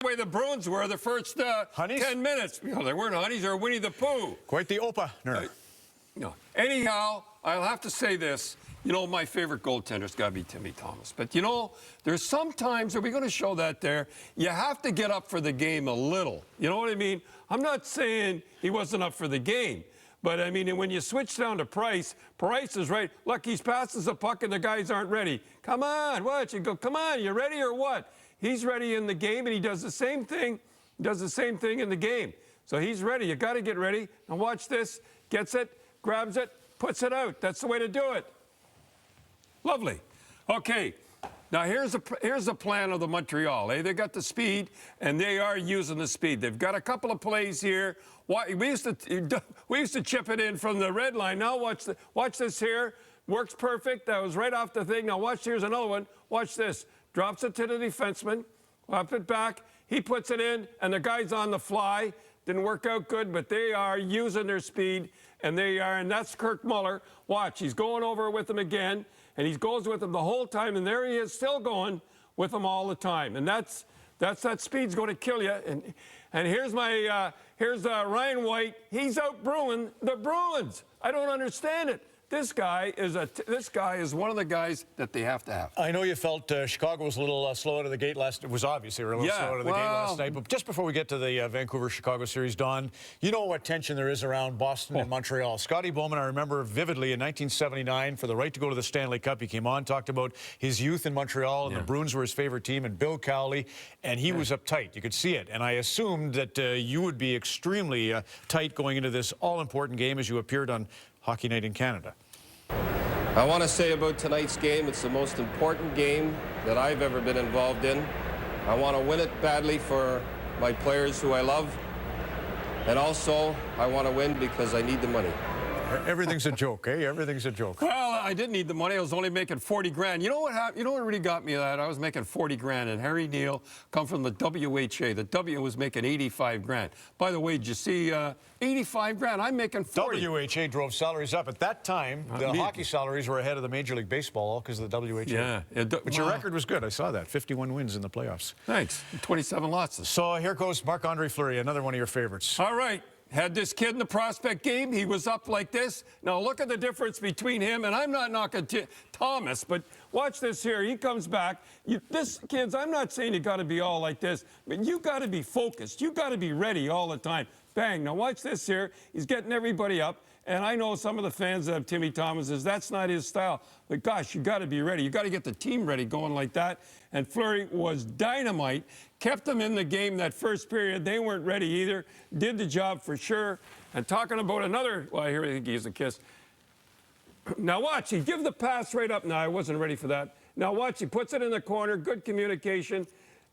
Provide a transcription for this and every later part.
way the Bruins were the first 10 minutes. You know, they weren't honeys, they were Winnie the Pooh. Quite the opener. Anyhow, I'll have to say this. You know, my favorite goaltender's got to be Timmy Thomas. But, you know, there's some times, are we going to show that there? You have to get up for the game a little. You know what I mean? I'm not saying he wasn't up for the game. But, I mean, when you switch down to Price, Price is right. Look, he's passes the puck and the guys aren't ready. Come on, what? You go, come on, you ready or what? He's ready in the game, and he does the same thing. He does the same thing in the game. So he's ready. You got to get ready. Now watch this. Gets it, grabs it, puts it out. That's the way to do it. Lovely. Okay. Now here's the plan of the Montreal. They got the speed, and they are using the speed. They've got a couple of plays here. We used to chip it in from the red line. Now watch this here. Works perfect. That was right off the thing. Now watch. Here's another one. Watch this. Drops it to the defenseman. Up it back. He puts it in, and the guy's on the fly. Didn't work out good, but they are using their speed, and that's Kirk Muller. Watch. He's going over with him again. And he goes with him the whole time, and there he is, still going with him all the time. And that speed's going to kill you. And here's Ryan White. He's out Bruin the Bruins. I don't understand it. This guy is one of the guys that they have to have. I know you felt Chicago was a little slow out of the gate last. It was obviously a little slow out of the gate last night. But just before we get to the Vancouver-Chicago series, Don, you know what tension there is around Boston and Montreal. Scotty Bowman, I remember vividly in 1979 for the right to go to the Stanley Cup. He came on, talked about his youth in Montreal, and the Bruins were his favorite team, and Bill Cowley, and he was uptight. You could see it. And I assumed that you would be extremely tight going into this all-important game as you appeared on Hockey Night in Canada. I want to say about tonight's game, it's the most important game that I've ever been involved in. I want to win it badly for my players who I love. And also, I want to win because I need the money. Everything's a joke, eh? Everything's a joke. Well, I didn't need the money. I was only making 40 grand. You know what happened? You know what really got me that? I was making 40 grand, and Harry Neal come from the WHA. The W was making 85 grand. By the way, did you see 85 grand? I'm making 40. WHA drove salaries up. At that time, the hockey salaries were ahead of the Major League Baseball because of the WHA. Yeah. But your record was good. I saw that. 51 wins in the playoffs. Thanks. 27 losses. So here goes Marc-Andre Fleury, another one of your favorites. All right. Had this kid in the prospect game. He was up like this. Now look at the difference between him, and I'm not knocking Thomas, but watch this here. He comes back. Kids, I'm not saying you got to be all like this, but you got to be focused. You got to be ready all the time. Bang. Now watch this here. He's getting everybody up. And I know some of the fans of Timmy Thomas that's not his style. But gosh, you got to be ready. You got to get the team ready going like that. And Fleury was dynamite. Kept them in the game that first period. They weren't ready either. Did the job for sure. And talking about another, well, here he gives a kiss. Now watch, he give the pass right up. No, I wasn't ready for that. Now watch, he puts it in the corner. Good communication.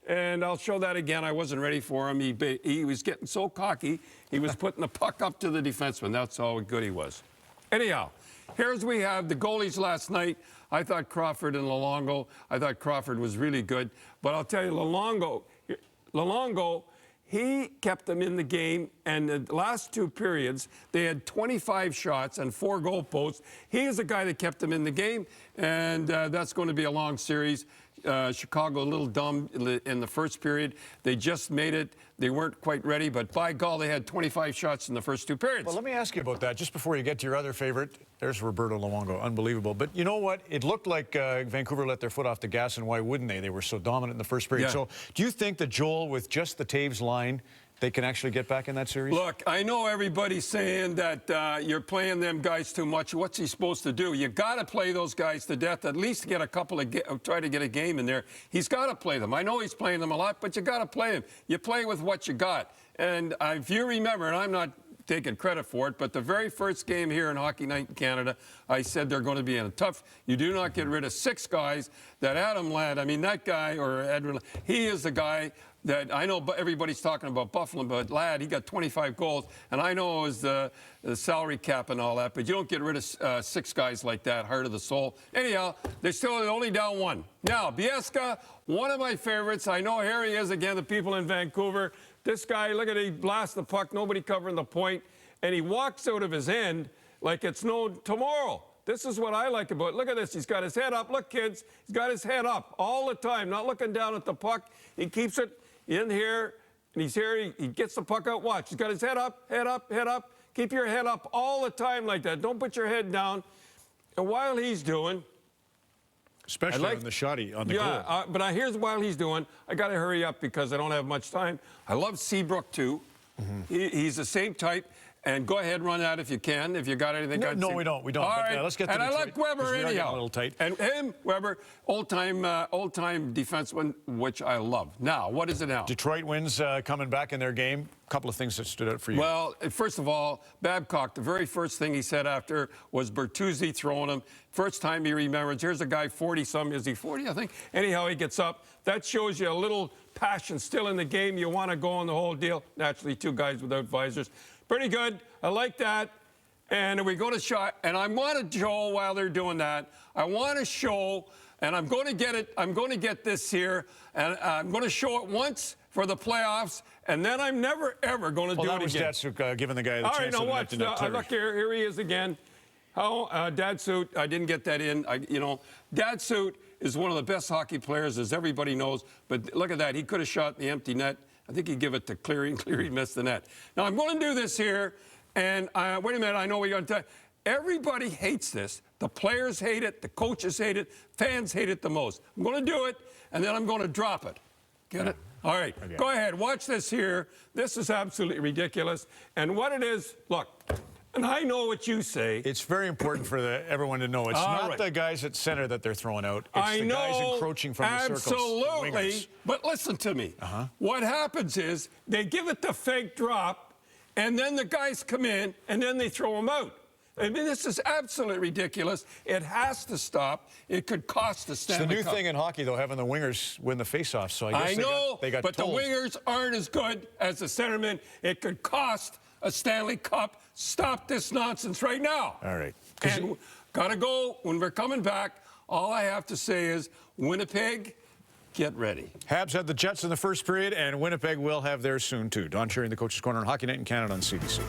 And I'll show that again. I wasn't ready for him. He was getting so cocky, he was putting the puck up to the defenseman. That's how good he was. Anyhow, here's we have the goalies last night. I thought Crawford and Luongo, I thought Crawford was really good. But I'll tell you, Luongo, he kept them in the game. And the last two periods, they had 25 shots and 4 goal posts. He is the guy that kept them in the game. And that's going to be a long series. Chicago a little dumb in the first period. They just made it. They weren't quite ready, but by God, they had 25 shots in the first 2 periods. Well, let me ask you about that just before you get to your other favorite. There's Roberto Luongo, unbelievable. But you know what? It looked like Vancouver let their foot off the gas, and why wouldn't they? They were so dominant in the first period. Yeah. So do you think that Joel, with just the Taves line, they can actually get back in that series? Look, I know everybody's saying that you're playing them guys too much. What's he supposed to do? You got to play those guys to death, at least get a couple of try to get a game in there. He's got to play them. I know he's playing them a lot, but you got to play them. You play with what you got. And if you remember, and I'm not taking credit for it, but the very first game here in Hockey Night in Canada, I said they're going to be in a tough. You do not get rid of 6 guys. That Adam Ladd, I mean, that guy, or Edwin, he is the guy that I know everybody's talking about Buffalo, but Ladd, he got 25 goals, and I know it was the salary cap and all that, but you don't get rid of 6 guys like that, heart of the soul. Anyhow, they're still only down 1. Now, Biesca, one of my favorites. I know here he is again, the people in Vancouver. This guy, look at it, he blasts the puck, nobody covering the point, and he walks out of his end like it's no tomorrow. This is what I like about it. Look at this. He's got his head up. Look, kids, he's got his head up all the time, not looking down at the puck. He keeps it. in here, and he's here. He gets the puck out. Watch. He's got his head up, head up, head up. Keep your head up all the time like that. Don't put your head down. And while he's doing, especially on the shotty, on the goal. Yeah, but here's while he's doing, I got to hurry up because I don't have much time. I love Seabrook, too. He's the same type. And go ahead, run that if you can, if you got anything. No, we don't. All but, right. Let's get to and Detroit, I like Weber anyhow. A little tight. And him, Weber, old-time defenseman, which I love. Now, what is it now? Detroit wins coming back in their game. A couple of things that stood out for you. Well, first of all, Babcock, the very first thing he said after was Bertuzzi throwing him. First time he remembers, here's a guy 40-some. Is he 40, I think? Anyhow, he gets up. That shows you a little passion still in the game. You want to go on the whole deal. Naturally, two guys without visors. Pretty good. I like that. And we go to shot. And I want to show while they're doing that. I want to show, and I'm going to get it. I'm going to get this here. And I'm going to show it once for the playoffs. And then I'm never, ever going to do it again. That was Datsuk giving the guy the chance. All right, now watch. Look here. Here he is again. Datsuk, I didn't get that in. Datsuk is one of the best hockey players, as everybody knows. But look at that. He could have shot the empty net. I think he'd give it to Cleary. Cleary missed the net. Now, I'm going to do this here. And wait a minute. I know we got to. Everybody hates this. The players hate it. The coaches hate it. Fans hate it the most. I'm going to do it, and then I'm going to drop it. Get it? All right. Okay. Go ahead. Watch this here. This is absolutely ridiculous. And what it is, look. And I know what you say. It's very important for everyone to know. It's not the guys at center that they're throwing out. It's the guys encroaching from the circles. Absolutely. But listen to me. What happens is they give it the fake drop, and then the guys come in, and then they throw them out. I mean, this is absolutely ridiculous. It has to stop. It could cost the Stanley Cup. It's the new thing in hockey, though, having the wingers win the faceoff. So I guess they got but told. The wingers aren't as good as the centermen. It could cost a Stanley Cup. Stop this nonsense right now. All right. And got to go. When we're coming back, all I have to say is, Winnipeg, get ready. Habs had the Jets in the first period, and Winnipeg will have theirs soon, too. Don Cherry in the Coach's Corner on Hockey Night in Canada on CBC.